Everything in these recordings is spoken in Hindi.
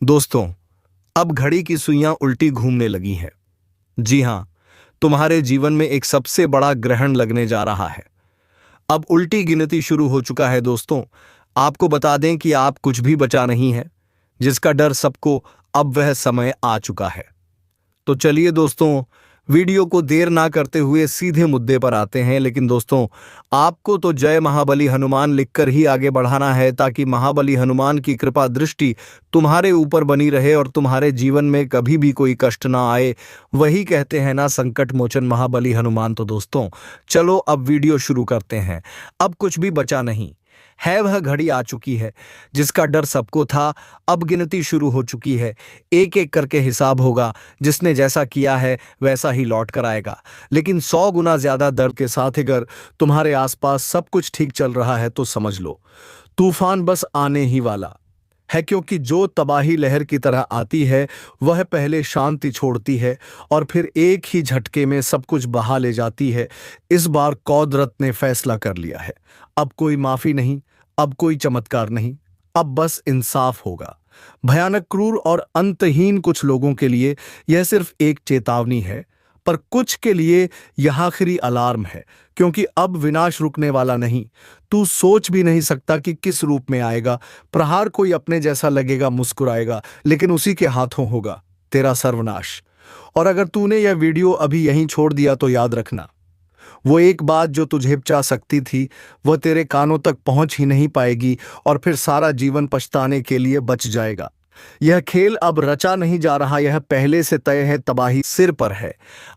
दोस्तों, अब घड़ी की सुइयां उल्टी घूमने लगी हैं। जी हां, तुम्हारे जीवन में एक सबसे बड़ा ग्रहण लगने जा रहा है। अब उल्टी गिनती शुरू हो चुका है दोस्तों। आपको बता दें कि आप कुछ भी बचा नहीं है, जिसका डर सबको, अब वह समय आ चुका है। तो चलिए दोस्तों, वीडियो को देर ना करते हुए सीधे मुद्दे पर आते हैं। लेकिन दोस्तों, आपको तो जय महाबली हनुमान लिखकर ही आगे बढ़ाना है, ताकि महाबली हनुमान की कृपा दृष्टि तुम्हारे ऊपर बनी रहे और तुम्हारे जीवन में कभी भी कोई कष्ट ना आए। वही कहते हैं ना, संकट मोचन महाबली हनुमान। तो दोस्तों, चलो अब वीडियो शुरू करते हैं। अब कुछ भी बचा नहीं है, वह घड़ी आ चुकी है जिसका डर सबको था। अब गिनती शुरू हो चुकी है, एक एक करके हिसाब होगा। जिसने जैसा किया है वैसा ही लौट कर आएगा, लेकिन 100 गुना ज्यादा दर्द के साथ। अगर तुम्हारे आसपास सब कुछ ठीक चल रहा है तो समझ लो, तूफान बस आने ही वाला है। क्योंकि जो तबाही लहर की तरह आती है, वह पहले शांति छोड़ती है और फिर एक ही झटके में सब कुछ बहा ले जाती है। इस बार कौदरत ने फैसला कर लिया है। अब कोई माफी नहीं, अब कोई चमत्कार नहीं, अब बस इंसाफ होगा। भयानक, क्रूर और अंतहीन कुछ लोगों के लिए यह सिर्फ एक चेतावनी है, पर कुछ के लिए यह आखिरी अलार्म है। क्योंकि अब विनाश रुकने वाला नहीं। तू सोच भी नहीं सकता कि किस रूप में आएगा। प्रहार कोई अपने जैसा लगेगा, मुस्कुराएगा, लेकिन उसी के हाथों होगा तेरा सर्वनाश। और अगर तूने यह वीडियो अभी यहीं छोड़ दिया तो याद रखना, वो एक बात जो तुझे बचा सकती थी, वह तेरे कानों तक पहुंच ही नहीं पाएगी और फिर सारा जीवन पछताने के लिए बच जाएगा। यह खेल अब रचा नहीं जा रहा, यह पहले से तय है। तबाही सिर पर है।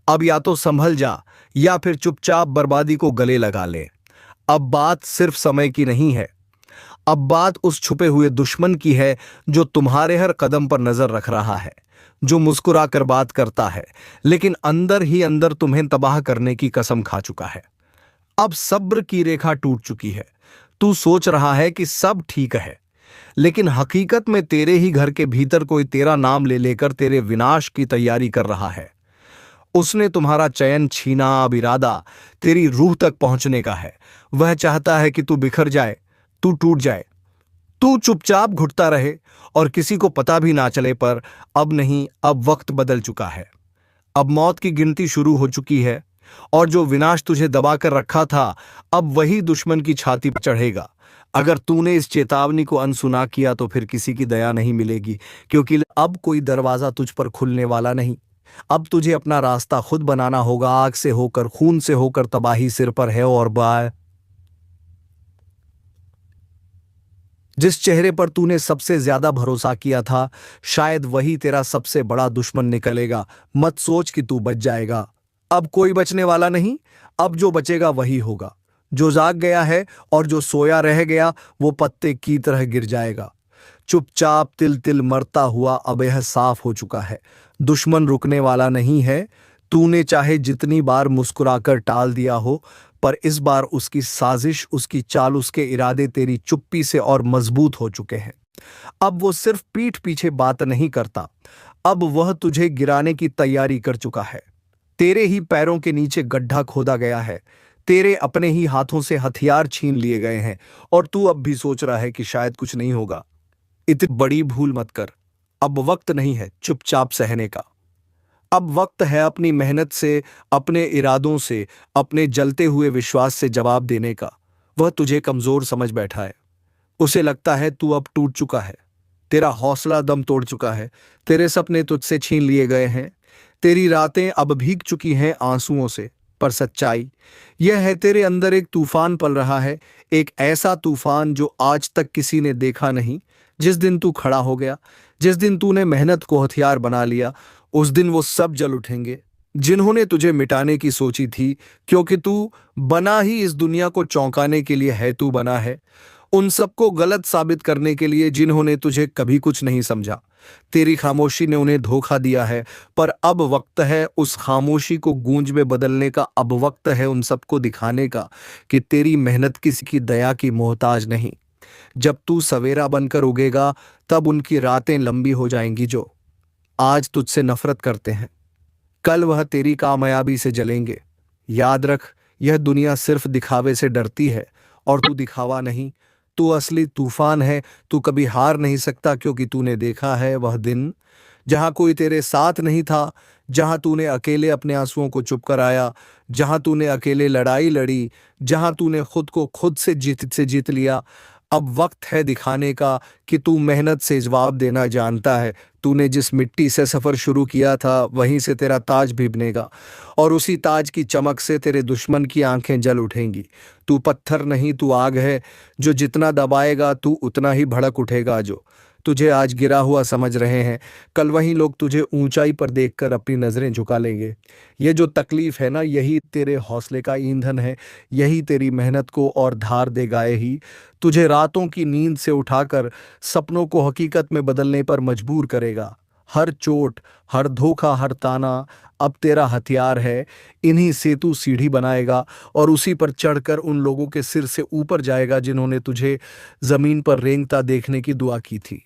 अब या तो संभल जा या फिर चुपचाप बर्बादी को गले लगा ले। अब बात सिर्फ समय की नहीं है, अब बात उस छुपे हुए दुश्मन की है जो तुम्हारे हर कदम पर नजर रख रहा है, जो मुस्कुरा कर बात करता है, लेकिन अंदर ही अंदर तुम्हें तबाह करने की कसम खा चुका है। अब सब्र की रेखा टूट चुकी है। तू सोच रहा है कि सब ठीक है, लेकिन हकीकत में तेरे ही घर के भीतर कोई तेरा नाम ले लेकर तेरे विनाश की तैयारी कर रहा है। उसने तुम्हारा चयन छीना। अब इरादा तेरी रूह तक पहुंचने का है। वह चाहता है कि तू बिखर जाए, तू टूट जाए, तू चुपचाप घुटता रहे और किसी को पता भी ना चले। पर अब नहीं, अब वक्त बदल चुका है। अब मौत की गिनती शुरू हो चुकी है और जो विनाश तुझे दबा कर रखा था, अब वही दुश्मन की छाती पर चढ़ेगा। अगर तूने इस चेतावनी को अनसुना किया तो फिर किसी की दया नहीं मिलेगी। क्योंकि अब कोई दरवाजा तुझ पर खुलने वाला नहीं। अब तुझे अपना रास्ता खुद बनाना होगा। आग से होकर, खून से होकर, तबाही सिर पर है। और बाय जिस चेहरे पर तूने सबसे ज्यादा भरोसा किया था, शायद वही तेरा सबसे बड़ा दुश्मन निकलेगा। मत सोच कि तू बच जाएगा। अब कोई बचने वाला नहीं। अब जो बचेगा वही होगा जो जाग गया है, और जो सोया रह गया वो पत्ते की तरह गिर जाएगा। चुपचाप, तिल तिल मरता हुआ अब यह साफ हो चुका है, दुश्मन रुकने वाला नहीं है। तूने चाहे जितनी बार मुस्कुराकर टाल दिया हो, पर इस बार उसकी साजिश, उसकी चाल, उसके इरादे तेरी चुप्पी से और मजबूत हो चुके हैं। अब वो सिर्फ पीठ पीछे बात नहीं करता, अब वह तुझे गिराने की तैयारी कर चुका है। तेरे ही पैरों के नीचे गड्ढा खोदा गया है, तेरे अपने ही हाथों से हथियार छीन लिए गए हैं, और तू अब भी सोच रहा है कि शायद कुछ नहीं होगा। इतनी बड़ी भूल मत कर। अब वक्त नहीं है चुपचाप सहने का। अब वक्त है अपनी मेहनत से, अपने इरादों से, अपने जलते हुए विश्वास से जवाब देने का। वह तुझे कमजोर समझ बैठा है। उसे लगता है तू अब टूट चुका है, तेरा हौसला दम तोड़ चुका है, तेरे सपने तुझसे छीन लिए गए हैं, तेरी रातें अब भीग चुकी हैं आंसुओं से। पर सच्चाई यह है, तेरे अंदर एक तूफान पल रहा है, एक ऐसा तूफान जो आज तक किसी ने देखा नहीं। जिस दिन तू खड़ा हो गया, जिस दिन तूने मेहनत को हथियार बना लिया, उस दिन वो सब जल उठेंगे जिन्होंने तुझे मिटाने की सोची थी। क्योंकि तू बना ही इस दुनिया को चौंकाने के लिए है। तू बना है उन सबको गलत साबित करने के लिए जिन्होंने तुझे कभी कुछ नहीं समझा। तेरी खामोशी ने उन्हें धोखा दिया है, पर अब वक्त है उस खामोशी को गूंज में बदलने का। अब वक्त है उन सबको दिखाने का कि तेरी मेहनत किसी की दया की मोहताज नहीं। जब तू सवेरा बनकर उगेगा, तब उनकी रातें लंबी हो जाएंगी जो आज तुझसे नफरत करते हैं। कल वह तेरी कामयाबी से जलेंगे। याद रख, यह दुनिया सिर्फ दिखावे से डरती है, और तू दिखावा नहीं, तू असली तूफान है। तू कभी हार नहीं सकता, क्योंकि तूने देखा है वह दिन जहां कोई तेरे साथ नहीं था, जहां तूने अकेले अपने आंसुओं को चुप कराया, जहां तूने अकेले लड़ाई लड़ी, जहां तूने खुद को खुद से जीत लिया। अब वक्त है दिखाने का कि तू मेहनत से जवाब देना जानता है। तूने जिस मिट्टी से सफ़र शुरू किया था, वहीं से तेरा ताज भी बनेगा, और उसी ताज की चमक से तेरे दुश्मन की आंखें जल उठेंगी। तू पत्थर नहीं, तू आग है, जो जितना दबाएगा तू उतना ही भड़क उठेगा। जो तुझे आज गिरा हुआ समझ रहे हैं, कल वही लोग तुझे ऊंचाई पर देखकर अपनी नज़रें झुका लेंगे। ये जो तकलीफ है ना, यही तेरे हौसले का ईंधन है, यही तेरी मेहनत को और धार देगा, ही तुझे रातों की नींद से उठाकर सपनों को हकीकत में बदलने पर मजबूर करेगा। हर चोट, हर धोखा, हर ताना अब तेरा हथियार है। इन्हीं से तू सीढ़ी बनाएगा और उसी पर चढ़कर उन लोगों के सिर से ऊपर जाएगा जिन्होंने तुझे जमीन पर रेंगता देखने की दुआ की थी।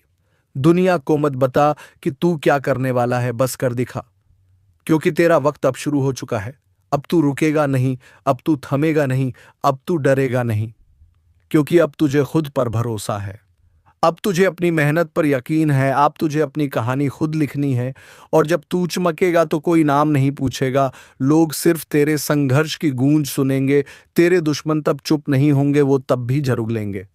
दुनिया को मत बता कि तू क्या करने वाला है, बस कर दिखा, क्योंकि तेरा वक्त अब शुरू हो चुका है। अब तू रुकेगा नहीं, अब तू थमेगा नहीं, अब तू डरेगा नहीं, क्योंकि अब तुझे खुद पर भरोसा है। अब तुझे अपनी मेहनत पर यकीन है। अब तुझे अपनी कहानी खुद लिखनी है, और जब तू चमकेगा तो कोई नाम नहीं पूछेगा, लोग सिर्फ तेरे संघर्ष की गूंज सुनेंगे। तेरे दुश्मन तब चुप नहीं होंगे, वो तब भी झुक लेंगे।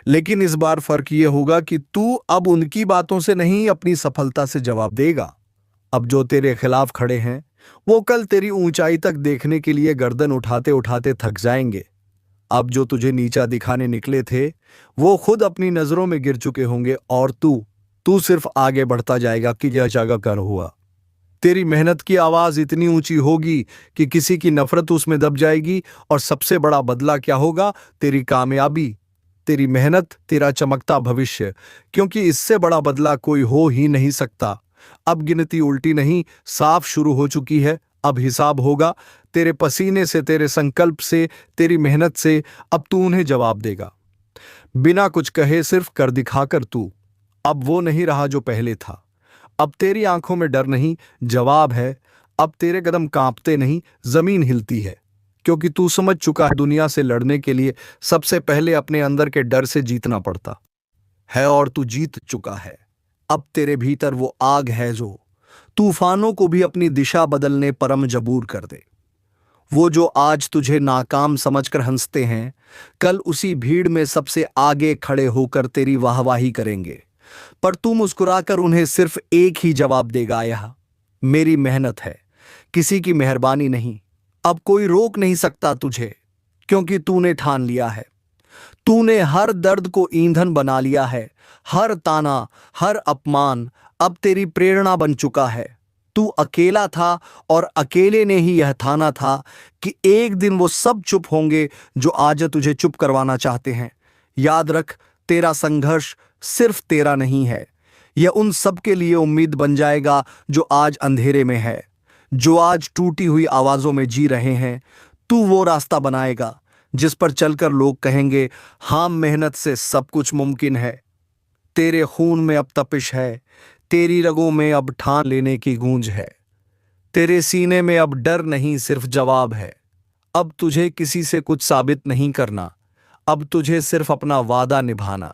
लेकिन इस बार फर्क ये होगा कि तू अब उनकी बातों से नहीं, अपनी सफलता से जवाब देगा। अब जो तेरे खिलाफ खड़े हैं, वो कल तेरी ऊंचाई तक देखने के लिए गर्दन उठाते उठाते थक जाएंगे। अब जो तुझे नीचा दिखाने निकले थे, वो खुद अपनी नजरों में गिर चुके होंगे, और तू सिर्फ आगे बढ़ता जाएगा कि यह जगह कर हुआ। तेरी मेहनत की आवाज इतनी ऊंची होगी कि किसी की नफरत उसमें दब जाएगी। और सबसे बड़ा बदला क्या होगा? तेरी कामयाबी, तेरी मेहनत, तेरा चमकता भविष्य, क्योंकि इससे बड़ा बदला कोई हो ही नहीं सकता। अब गिनती उल्टी नहीं, साफ शुरू हो चुकी है। अब हिसाब होगा तेरे पसीने से, तेरे संकल्प से, तेरी मेहनत से। अब तू उन्हें जवाब देगा, बिना कुछ कहे, सिर्फ कर दिखाकर। तू अब वो नहीं रहा जो पहले था। अब तेरी आंखों में डर नहीं, जवाब है। अब तेरे कदम कांपते नहीं, जमीन हिलती है, क्योंकि तू समझ चुका है दुनिया से लड़ने के लिए सबसे पहले अपने अंदर के डर से जीतना पड़ता है, और तू जीत चुका है। अब तेरे भीतर वो आग है जो तूफानों को भी अपनी दिशा बदलने पर मजबूर कर दे। वो जो आज तुझे नाकाम समझकर हंसते हैं, कल उसी भीड़ में सबसे आगे खड़े होकर तेरी वाहवाही करेंगे। पर तू मुस्कुराकर उन्हें सिर्फ एक ही जवाब देगा, यह मेरी मेहनत है, किसी की मेहरबानी नहीं। अब कोई रोक नहीं सकता तुझे, क्योंकि तूने ठान लिया है। तूने हर दर्द को ईंधन बना लिया है। हर ताना, हर अपमान अब तेरी प्रेरणा बन चुका है। तू अकेला था, और अकेले ने ही यह ठाना था कि एक दिन वो सब चुप होंगे जो आज तुझे चुप करवाना चाहते हैं। याद रख, तेरा संघर्ष सिर्फ तेरा नहीं है, यह उन सब के लिए उम्मीद बन जाएगा जो आज अंधेरे में है, जो आज टूटी हुई आवाजों में जी रहे हैं। तू वो रास्ता बनाएगा जिस पर चलकर लोग कहेंगे, हाँ, मेहनत से सब कुछ मुमकिन है। तेरे खून में अब तपिश है, तेरी रगों में अब ठान लेने की गूंज है, तेरे सीने में अब डर नहीं, सिर्फ जवाब है। अब तुझे किसी से कुछ साबित नहीं करना, अब तुझे सिर्फ अपना वादा निभाना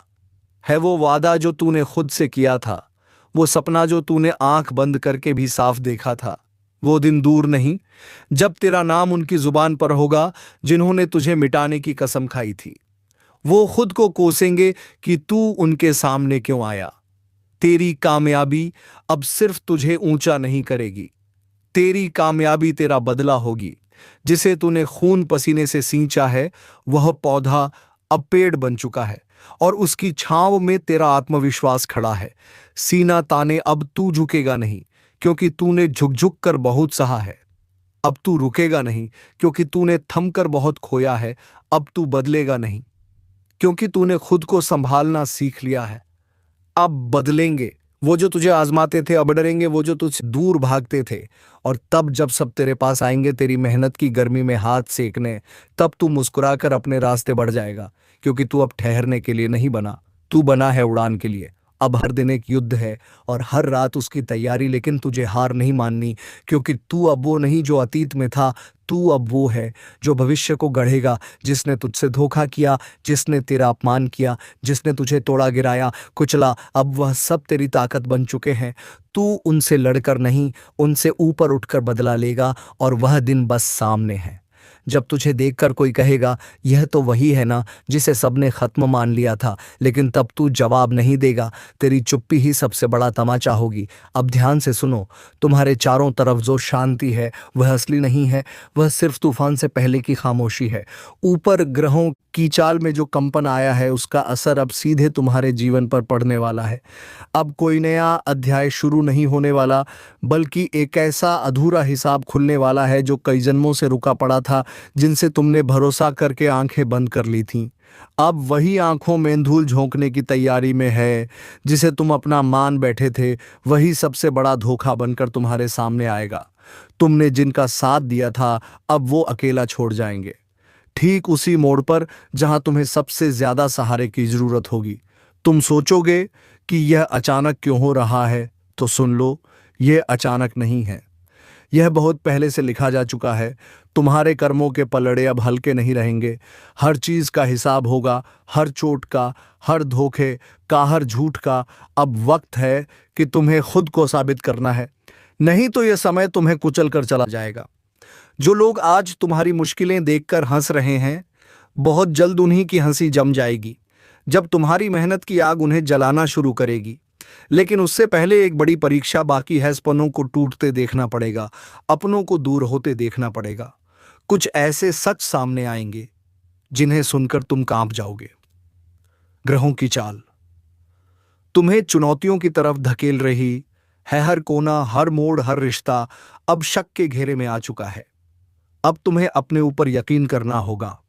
है। वो वादा जो तूने खुद से किया था, वो सपना जो तूने आंख बंद करके भी साफ देखा था। वो दिन दूर नहीं जब तेरा नाम उनकी जुबान पर होगा जिन्होंने तुझे मिटाने की कसम खाई थी। वो खुद को कोसेंगे कि तू उनके सामने क्यों आया। तेरी कामयाबी अब सिर्फ तुझे ऊंचा नहीं करेगी, तेरी कामयाबी तेरा बदला होगी। जिसे तूने खून पसीने से सींचा है, वह पौधा अब पेड़ बन चुका है, और उसकी छांव में तेरा आत्मविश्वास खड़ा है। सीना ताने, अब तू झुकेगा नहीं, क्योंकि तूने झुक झुक कर बहुत सहा है। अब तू रुकेगा नहीं, क्योंकि तूने थमकर बहुत खोया है। अब तू बदलेगा नहीं, क्योंकि तूने खुद को संभालना सीख लिया है। अब बदलेंगे वो जो तुझे आजमाते थे, अब डरेंगे वो जो तुझसे दूर भागते थे। और तब जब सब तेरे पास आएंगे तेरी मेहनत की गर्मी में हाथ सेकने, तब तू मुस्कुराकर अपने रास्ते बढ़ जाएगा, क्योंकि तू अब ठहरने के लिए नहीं बना, तू बना है उड़ान के लिए। अब हर दिन एक युद्ध है और हर रात उसकी तैयारी, लेकिन तुझे हार नहीं माननी, क्योंकि तू अब वो नहीं जो अतीत में था, तू अब वो है जो भविष्य को गढ़ेगा। जिसने तुझसे धोखा किया, जिसने तेरा अपमान किया, जिसने तुझे तोड़ा, गिराया, कुचला, अब वह सब तेरी ताकत बन चुके हैं। तू उनसे लड़कर नहीं, उनसे ऊपर उठकर बदला लेगा, और वह दिन बस सामने है। जब तुझे देखकर कोई कहेगा यह तो वही है ना जिसे सबने खत्म मान लिया था, लेकिन तब तू जवाब नहीं देगा। तेरी चुप्पी ही सबसे बड़ा तमाचा होगी। अब ध्यान से सुनो, तुम्हारे चारों तरफ जो शांति है वह असली नहीं है, वह सिर्फ तूफान से पहले की खामोशी है। ऊपर ग्रहों की चाल में जो कंपन आया है उसका असर अब सीधे तुम्हारे जीवन पर पड़ने वाला है। अब कोई नया अध्याय शुरू नहीं होने वाला, बल्कि एक ऐसा अधूरा हिसाब खुलने वाला है जो कई जन्मों से रुका पड़ा था, जिनसे तुमने भरोसा करके आंखें बंद कर ली थीं। अब वही आंखों में धूल झोंकने की तैयारी में है। जिसे तुम अपना मान बैठे थे, वही सबसे बड़ा धोखा बनकर तुम्हारे सामने आएगा। तुमने जिनका साथ दिया था, अब वो अकेला छोड़ जाएंगे, ठीक उसी मोड़ पर जहां तुम्हें सबसे ज्यादा सहारे की जरूरत होगी। तुम सोचोगे कि यह अचानक क्यों हो रहा है, तो सुन लो, यह अचानक नहीं है। यह बहुत पहले से लिखा जा चुका है। तुम्हारे कर्मों के पलड़े अब हल्के नहीं रहेंगे। हर चीज का हिसाब होगा, हर चोट का, हर धोखे का, हर झूठ का। अब वक्त है कि तुम्हें खुद को साबित करना है, नहीं तो यह समय तुम्हें कुचल कर चला जाएगा। जो लोग आज तुम्हारी मुश्किलें देखकर हंस रहे हैं, बहुत जल्द उन्हीं की हंसी जम जाएगी, जब तुम्हारी मेहनत की आग उन्हें जलाना शुरू करेगी। लेकिन उससे पहले एक बड़ी परीक्षा बाकी है। सपनों को टूटते देखना पड़ेगा, अपनों को दूर होते देखना पड़ेगा। कुछ ऐसे सच सामने आएंगे जिन्हें सुनकर तुम कांप जाओगे। ग्रहों की चाल तुम्हें चुनौतियों की तरफ धकेल रही है। हर कोना, हर मोड़, हर रिश्ता अब शक के घेरे में आ चुका है। अब तुम्हें अपने ऊपर यकीन करना होगा।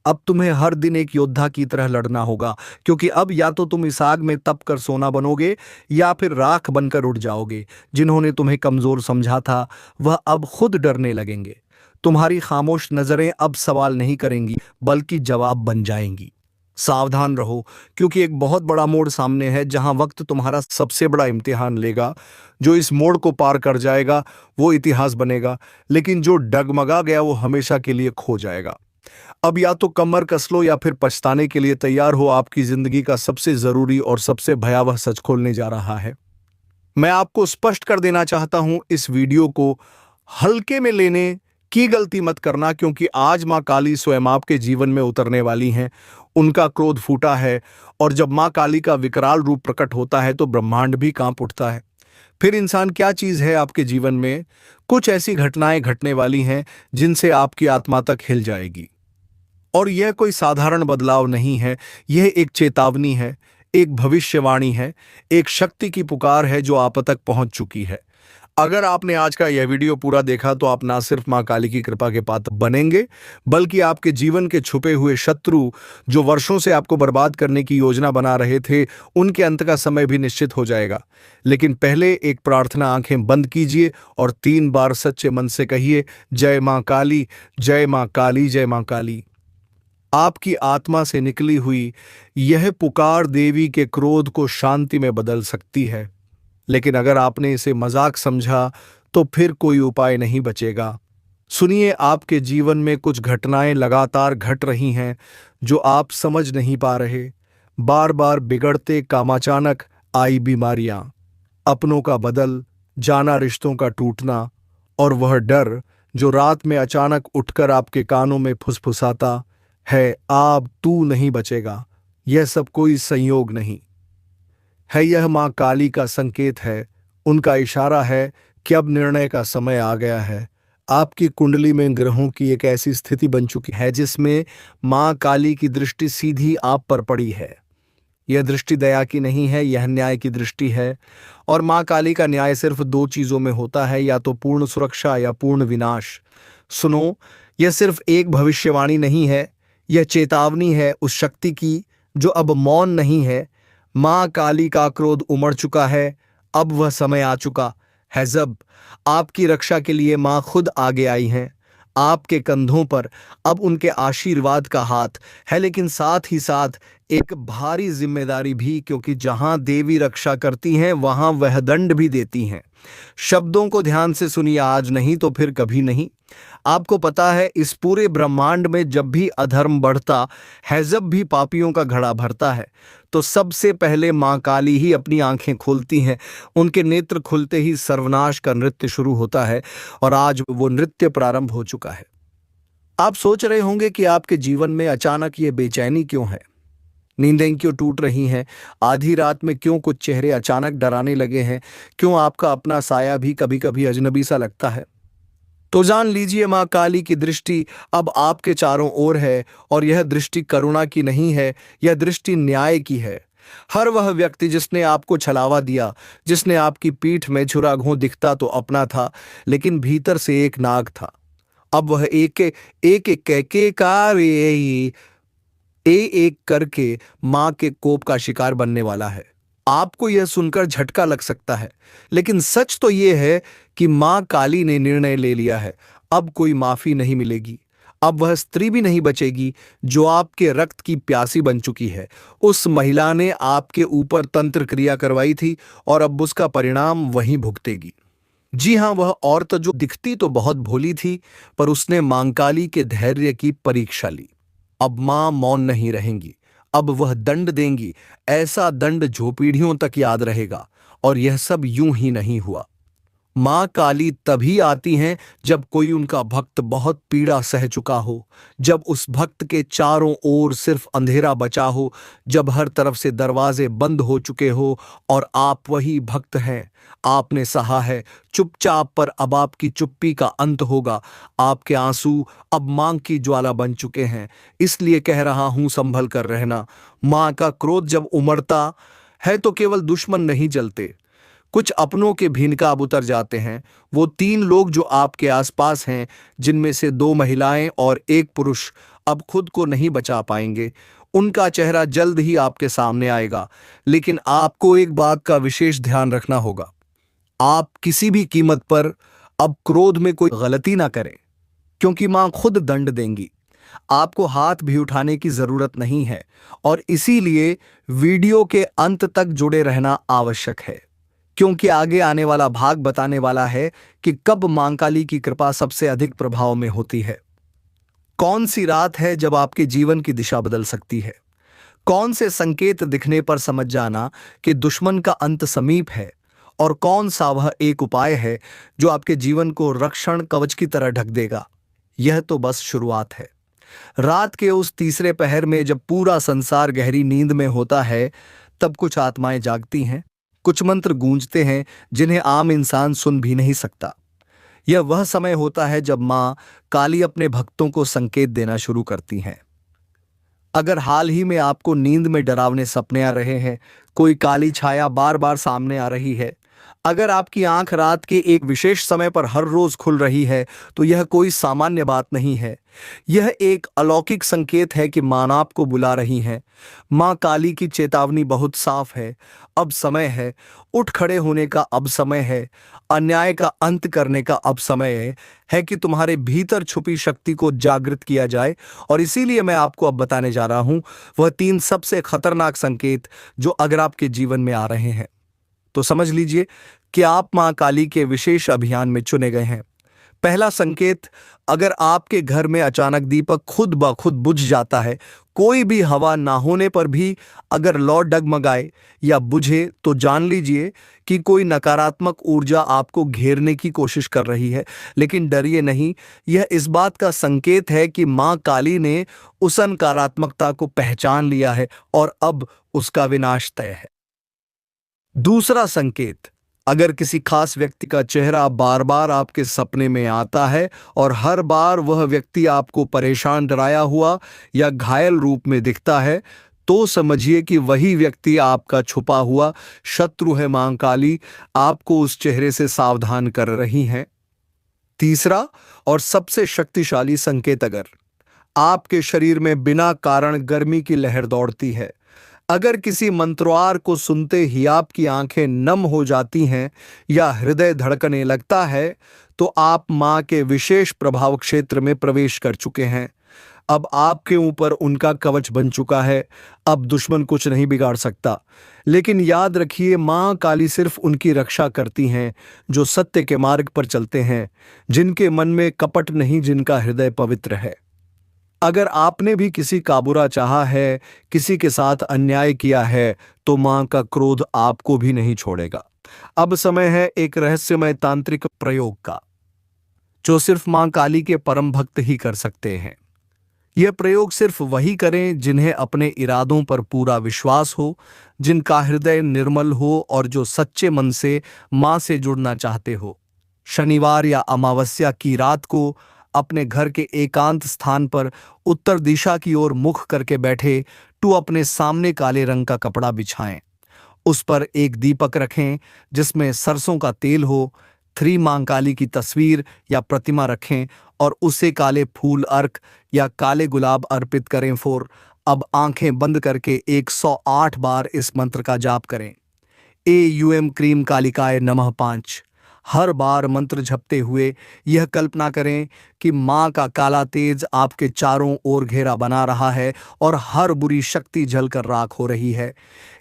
अब तुम्हें हर दिन एक योद्धा की तरह लड़ना होगा, क्योंकि अब या तो तुम इस आग में तप कर सोना बनोगे, या फिर राख बनकर उड़ जाओगे। जिन्होंने तुम्हें कमजोर समझा था, वह अब खुद डरने लगेंगे। तुम्हारी खामोश नजरें अब सवाल नहीं करेंगी, बल्कि जवाब बन जाएंगी। सावधान रहो, क्योंकि एक बहुत बड़ा मोड़ सामने है, जहां वक्त तुम्हारा सबसे बड़ा इम्तिहान लेगा। जो इस मोड़ को पार कर जाएगा वो इतिहास बनेगा, लेकिन जो डगमगा गया वो हमेशा के लिए खो जाएगा। अब या तो कमर कस लो, या फिर पछताने के लिए तैयार हो। आपकी जिंदगी का सबसे जरूरी और सबसे भयावह सच खोलने जा रहा है। मैं आपको स्पष्ट कर देना चाहता हूं, इस वीडियो को हल्के में लेने की गलती मत करना, क्योंकि आज मां काली स्वयं आपके जीवन में उतरने वाली हैं। उनका क्रोध फूटा है, और जब मां काली का विकराल रूप प्रकट होता है तो ब्रह्मांड भी कांप उठता है। फिर इंसान क्या चीज है आपके जीवन में? कुछ ऐसी घटनाएं घटने वाली हैं जिनसे आपकी आत्मा तक हिल जाएगी। और यह कोई साधारण बदलाव नहीं है, यह एक चेतावनी है, एक भविष्यवाणी है, एक शक्ति की पुकार है जो आप तक पहुंच चुकी है। अगर आपने आज का यह वीडियो पूरा देखा तो आप ना सिर्फ मां काली की कृपा के पात्र बनेंगे, बल्कि आपके जीवन के छुपे हुए शत्रु, जो वर्षों से आपको बर्बाद करने की योजना बना रहे थे, उनके अंत का समय भी निश्चित हो जाएगा। लेकिन पहले एक प्रार्थना, आंखें बंद कीजिए और 3 बार सच्चे मन से कहिए, जय मां काली, जय मां काली, जय मां काली। आपकी आत्मा से निकली हुई यह पुकार देवी के क्रोध को शांति में बदल सकती है। लेकिन अगर आपने इसे मजाक समझा तो फिर कोई उपाय नहीं बचेगा। सुनिए, आपके जीवन में कुछ घटनाएं लगातार घट रही हैं जो आप समझ नहीं पा रहे। बार बार बिगड़ते काम, अचानक आई बीमारियां, अपनों का बदल जाना, रिश्तों का टूटना, और वह डर जो रात में अचानक उठकर आपके कानों में फुसफुसाता है, आप तू नहीं बचेगा। यह सब कोई संयोग नहीं है, यह मां काली का संकेत है। उनका इशारा है कि अब निर्णय का समय आ गया है। आपकी कुंडली में ग्रहों की एक ऐसी स्थिति बन चुकी है जिसमें मां काली की दृष्टि सीधी आप पर पड़ी है। यह दृष्टि दया की नहीं है, यह न्याय की दृष्टि है। और मां काली का न्याय सिर्फ 2 चीजों में होता है, या तो पूर्ण सुरक्षा या पूर्ण विनाश। सुनो, यह सिर्फ एक भविष्यवाणी नहीं है, यह चेतावनी है उस शक्ति की जो अब मौन नहीं है। मां काली का क्रोध उमड़ चुका है, अब वह समय आ चुका है जब आपकी रक्षा के लिए मां खुद आगे आई हैं। आपके कंधों पर अब उनके आशीर्वाद का हाथ है, लेकिन साथ ही साथ एक भारी जिम्मेदारी भी, क्योंकि जहां देवी रक्षा करती हैं वहां वह दंड भी देती हैं। शब्दों को ध्यान से सुनिए, आज नहीं तो फिर कभी नहीं। आपको पता है, इस पूरे ब्रह्मांड में जब भी अधर्म बढ़ता है, जब भी पापियों का घड़ा भरता है, तो सबसे पहले मां काली ही अपनी आंखें खोलती हैं। उनके नेत्र खुलते ही सर्वनाश का नृत्य शुरू होता है, और आज वो नृत्य प्रारंभ हो चुका है। आप सोच रहे होंगे कि आपके जीवन में अचानक ये बेचैनी क्यों है, नींदें क्यों टूट रही हैं, आधी रात में क्यों कुछ चेहरे अचानक डराने लगे हैं, क्यों आपका अपना साया भी कभी कभी अजनबी सा लगता है। तो जान लीजिए, मां काली की दृष्टि अब आपके चारों ओर है, और यह दृष्टि करुणा की नहीं है, यह दृष्टि न्याय की है। हर वह व्यक्ति जिसने आपको छलावा दिया, जिसने आपकी पीठ में छुरा घों दिखता तो अपना था, लेकिन भीतर से एक नाग था, अब वह एक एक के कार एक करके मां के कोप का शिकार बनने वाला है। आपको यह सुनकर झटका लग सकता है, लेकिन सच तो यह है कि मां काली ने निर्णय ले लिया है। अब कोई माफी नहीं मिलेगी। अब वह स्त्री भी नहीं बचेगी जो आपके रक्त की प्यासी बन चुकी है। उस महिला ने आपके ऊपर तंत्र क्रिया करवाई थी, और अब उसका परिणाम वहीं भुगतेगी। जी हां, वह औरत जो दिखती तो बहुत भोली थी, पर उसने मां काली के धैर्य की परीक्षा ली। अब मां मौन नहीं रहेंगी, अब वह दंड देंगी, ऐसा दंड जो पीढ़ियों तक याद रहेगा। और यह सब यूं ही नहीं हुआ। मां काली तभी आती हैं जब कोई उनका भक्त बहुत पीड़ा सह चुका हो, जब उस भक्त के चारों ओर सिर्फ अंधेरा बचा हो, जब हर तरफ से दरवाजे बंद हो चुके हो, और आप वही भक्त हैं। आपने सहा है चुपचाप, पर अब आपकी चुप्पी का अंत होगा। आपके आंसू अब मांग की ज्वाला बन चुके हैं, इसलिए कह रहा हूं, संभल कर रहना। मां का क्रोध जब उमड़ता है तो केवल दुश्मन नहीं जलते, कुछ अपनों के भी नकाब उतर जाते हैं। वो 3 लोग जो आपके आसपास हैं, जिनमें से 2 महिलाएं और 1 पुरुष, अब खुद को नहीं बचा पाएंगे। उनका चेहरा जल्द ही आपके सामने आएगा, लेकिन आपको एक बात का विशेष ध्यान रखना होगा। आप किसी भी कीमत पर अब क्रोध में कोई गलती ना करें, क्योंकि मां खुद दंड देंगी। आपको हाथ भी उठाने की जरूरत नहीं है, और इसीलिए वीडियो के अंत तक जुड़े रहना आवश्यक है, क्योंकि आगे आने वाला भाग बताने वाला है कि कब मां काली की कृपा सबसे अधिक प्रभाव में होती है। कौन सी रात है जब आपके जीवन की दिशा बदल सकती है। कौन से संकेत दिखने पर समझ जाना कि दुश्मन का अंत समीप है, और कौन सा वह एक उपाय है जो आपके जीवन को रक्षण कवच की तरह ढक देगा। यह तो बस शुरुआत है। रात के उस तीसरे पहर में जब पूरा संसार गहरी नींद में होता है, तब कुछ आत्माएं जागती हैं, कुछ मंत्र गूंजते हैं जिन्हें आम इंसान सुन भी नहीं सकता। यह वह समय होता है जब मां काली अपने भक्तों को संकेत देना शुरू करती हैं। अगर हाल ही में आपको नींद में डरावने सपने आ रहे हैं, कोई काली छाया बार बार सामने आ रही है, अगर आपकी आंख रात के एक विशेष समय पर हर रोज खुल रही है, तो यह कोई सामान्य बात नहीं है। यह एक अलौकिक संकेत है कि मां आपको बुला रही हैं। मां काली की चेतावनी बहुत साफ है। अब समय है, उठ खड़े होने का अब समय है, अन्याय का अंत करने का अब समय है कि तुम्हारे भीतर छुपी शक्ति को जागृत किया जाए। और इसीलिए मैं आपको अब बताने जा रहा हूं वह 3 सबसे खतरनाक संकेत जो अगर आपके जीवन में आ रहे हैं, तो समझ लीजिए कि आप मां काली के विशेष अभियान में चुने गए हैं। पहला संकेत, अगर आपके घर में अचानक दीपक खुद ब खुद बुझ जाता है, कोई भी हवा ना होने पर भी अगर लौ डगमगाए या बुझे, तो जान लीजिए कि कोई नकारात्मक ऊर्जा आपको घेरने की कोशिश कर रही है। लेकिन डरिए नहीं, यह इस बात का संकेत है कि मां काली ने उस नकारात्मकता को पहचान लिया है और अब उसका विनाश तय है। दूसरा संकेत, अगर किसी खास व्यक्ति का चेहरा बार बार आपके सपने में आता है और हर बार वह व्यक्ति आपको परेशान, डराया हुआ या घायल रूप में दिखता है, तो समझिए कि वही व्यक्ति आपका छुपा हुआ शत्रु है। मां काली आपको उस चेहरे से सावधान कर रही हैं। तीसरा और सबसे शक्तिशाली संकेत, अगर आपके शरीर में बिना कारण गर्मी की लहर दौड़ती है, अगर किसी मंत्रवार को सुनते ही आपकी आंखें नम हो जाती हैं या हृदय धड़कने लगता है, तो आप मां के विशेष प्रभाव क्षेत्र में प्रवेश कर चुके हैं। अब आपके ऊपर उनका कवच बन चुका है। अब दुश्मन कुछ नहीं बिगाड़ सकता। लेकिन याद रखिए, मां काली सिर्फ उनकी रक्षा करती हैं जो सत्य के मार्ग पर चलते हैं, जिनके मन में कपट नहीं, जिनका हृदय पवित्र है। अगर आपने भी किसी का बुरा चाहा है, किसी के साथ अन्याय किया है, तो मां का क्रोध आपको भी नहीं छोड़ेगा। अब समय है एक रहस्यमय तांत्रिक प्रयोग का, जो सिर्फ मां काली के परम भक्त ही कर सकते हैं। यह प्रयोग सिर्फ वही करें जिन्हें अपने इरादों पर पूरा विश्वास हो, जिनका हृदय निर्मल हो और जो सच्चे मन से मां से जुड़ना चाहते हो। शनिवार या अमावस्या की रात को अपने घर के एकांत स्थान पर उत्तर दिशा की ओर मुख करके बैठे टू अपने सामने काले रंग का कपड़ा बिछाएं। उस पर एक दीपक रखें जिसमें सरसों का तेल हो। थ्री मां काली की तस्वीर या प्रतिमा रखें और उसे काले फूल अर्क या काले गुलाब अर्पित करें। फोर, अब आंखें बंद करके 108 बार इस मंत्र का जाप करें। एयूएम क्रीम कालिकाय नमः 5। हर बार मंत्र जपते हुए यह कल्पना करें कि मां का काला तेज आपके चारों ओर घेरा बना रहा है और हर बुरी शक्ति जलकर राख हो रही है।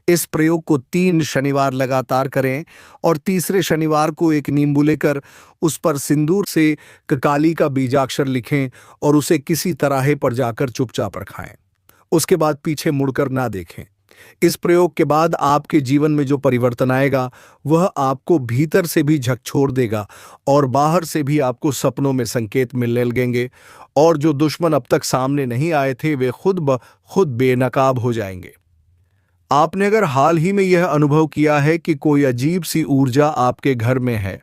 इस प्रयोग को 3 शनिवार लगातार करें और तीसरे शनिवार को एक नींबू लेकर उस पर सिंदूर से काली का बीजाक्षर लिखें और उसे किसी तराहे पर जाकर चुपचाप रखाएं। उसके बाद पीछे मुड़कर ना देखें। इस प्रयोग के बाद आपके जीवन में जो परिवर्तन आएगा वह आपको भीतर से भी झकझोर देगा और बाहर से भी आपको सपनों में संकेत मिलने लगेंगे, और जो दुश्मन अब तक सामने नहीं आए थे वे खुद ब खुद बेनकाब हो जाएंगे। आपने अगर हाल ही में यह अनुभव किया है कि कोई अजीब सी ऊर्जा आपके घर में है,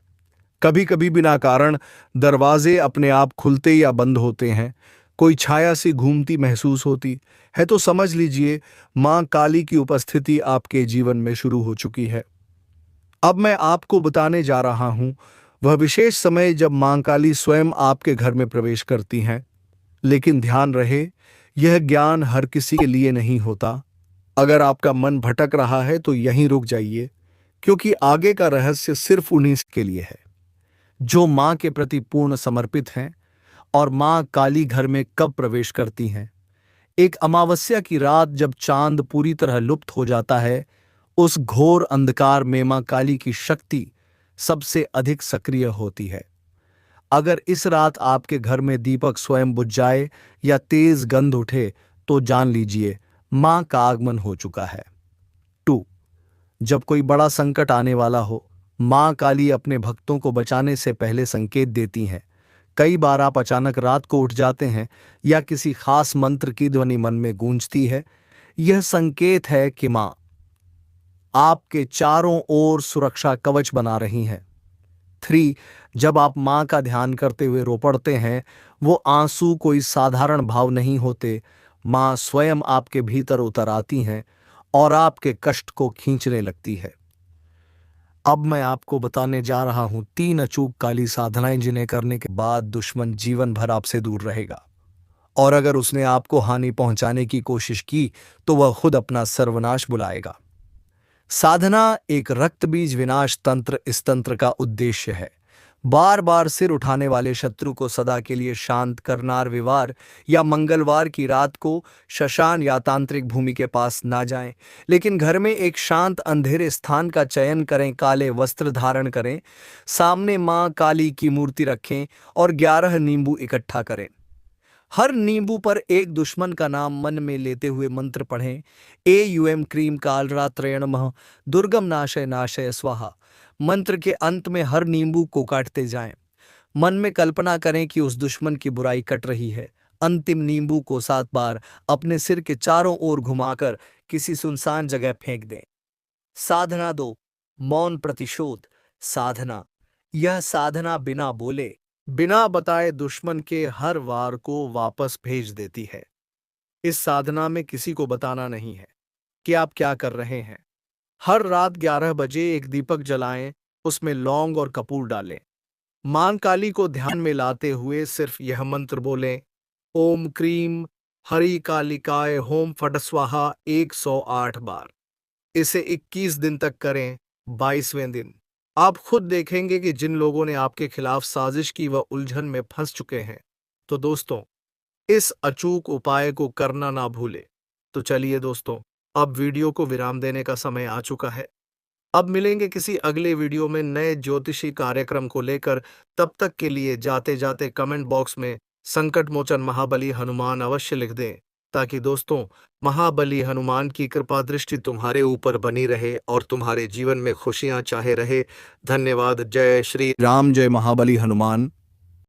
कभी कभी बिना कारण दरवाजे अपने आप खुलते या बंद होते हैं, कोई छाया सी घूमती महसूस होती है, तो समझ लीजिए मां काली की उपस्थिति आपके जीवन में शुरू हो चुकी है। अब मैं आपको बताने जा रहा हूं वह विशेष समय जब मां काली स्वयं आपके घर में प्रवेश करती हैं। लेकिन ध्यान रहे, यह ज्ञान हर किसी के लिए नहीं होता। अगर आपका मन भटक रहा है तो यहीं रुक जाइए, क्योंकि आगे का रहस्य सिर्फ उन्हीं के लिए है जो मां के प्रति पूर्ण समर्पित हैं। और मां काली घर में कब प्रवेश करती हैं? एक अमावस्या की रात जब चांद पूरी तरह लुप्त हो जाता है, उस घोर अंधकार में मां काली की शक्ति सबसे अधिक सक्रिय होती है। अगर इस रात आपके घर में दीपक स्वयं बुझ जाए या तेज गंध उठे, तो जान लीजिए मां का आगमन हो चुका है। 2, जब कोई बड़ा संकट आने वाला हो, मां काली अपने भक्तों को बचाने से पहले संकेत देती हैं। कई बार आप अचानक रात को उठ जाते हैं या किसी खास मंत्र की ध्वनि मन में गूंजती है। यह संकेत है कि मां आपके चारों ओर सुरक्षा कवच बना रही हैं। 3, जब आप मां का ध्यान करते हुए रो पड़ते हैं, वो आंसू कोई साधारण भाव नहीं होते। मां स्वयं आपके भीतर उतर आती हैं और आपके कष्ट को खींचने लगती है। अब मैं आपको बताने जा रहा हूं 3 अचूक काली साधनाएं जिन्हें करने के बाद दुश्मन जीवन भर आपसे दूर रहेगा, और अगर उसने आपको हानि पहुंचाने की कोशिश की तो वह खुद अपना सर्वनाश बुलाएगा। साधना एक रक्त बीज विनाश तंत्र। इस तंत्र का उद्देश्य है बार बार सिर उठाने वाले शत्रु को सदा के लिए शांत करना। रविवार या मंगलवार की रात को शशान या तांत्रिक भूमि के पास ना जाएं, लेकिन घर में एक शांत अंधेरे स्थान का चयन करें। काले वस्त्र धारण करें, सामने मां काली की मूर्ति रखें और 11 नींबू इकट्ठा करें। हर नींबू पर एक दुश्मन का नाम मन में लेते हुए मंत्र पढ़ें। एयूएम क्रीम कालरात्रय नमः, दुर्गम नाशय नाशय स्वाहा। मंत्र के अंत में हर नींबू को काटते जाएं। मन में कल्पना करें कि उस दुश्मन की बुराई कट रही है। अंतिम नींबू को 7 बार अपने सिर के चारों ओर घुमाकर किसी सुनसान जगह फेंक दें। साधना 2, मौन प्रतिशोध साधना। यह साधना बिना बोले, बिना बताए दुश्मन के हर वार को वापस भेज देती है। इस साधना में किसी को बताना नहीं है कि आप क्या कर रहे हैं। हर रात 11 बजे एक दीपक जलाएं, उसमें लौंग और कपूर डालें। मां काली को ध्यान में लाते हुए सिर्फ यह मंत्र बोलें, ओम क्रीम हरि कालिकाय होम फट स्वाहा 108 बार। इसे 21 दिन तक करें। 22वें दिन आप खुद देखेंगे कि जिन लोगों ने आपके खिलाफ साजिश की वह उलझन में फंस चुके हैं। तो दोस्तों, इस अचूक उपाय को करना ना भूले। तो चलिए दोस्तों, अब वीडियो को विराम देने का समय आ चुका है। अब मिलेंगे किसी अगले वीडियो में नए ज्योतिषी कार्यक्रम को लेकर। तब तक के लिए जाते जाते कमेंट बॉक्स में संकट मोचन महाबली हनुमान अवश्य लिख दें, ताकि दोस्तों महाबली हनुमान की कृपा दृष्टि तुम्हारे ऊपर बनी रहे और तुम्हारे जीवन में खुशियां चाहे रहे। धन्यवाद। जय श्री राम, जय महाबली हनुमान।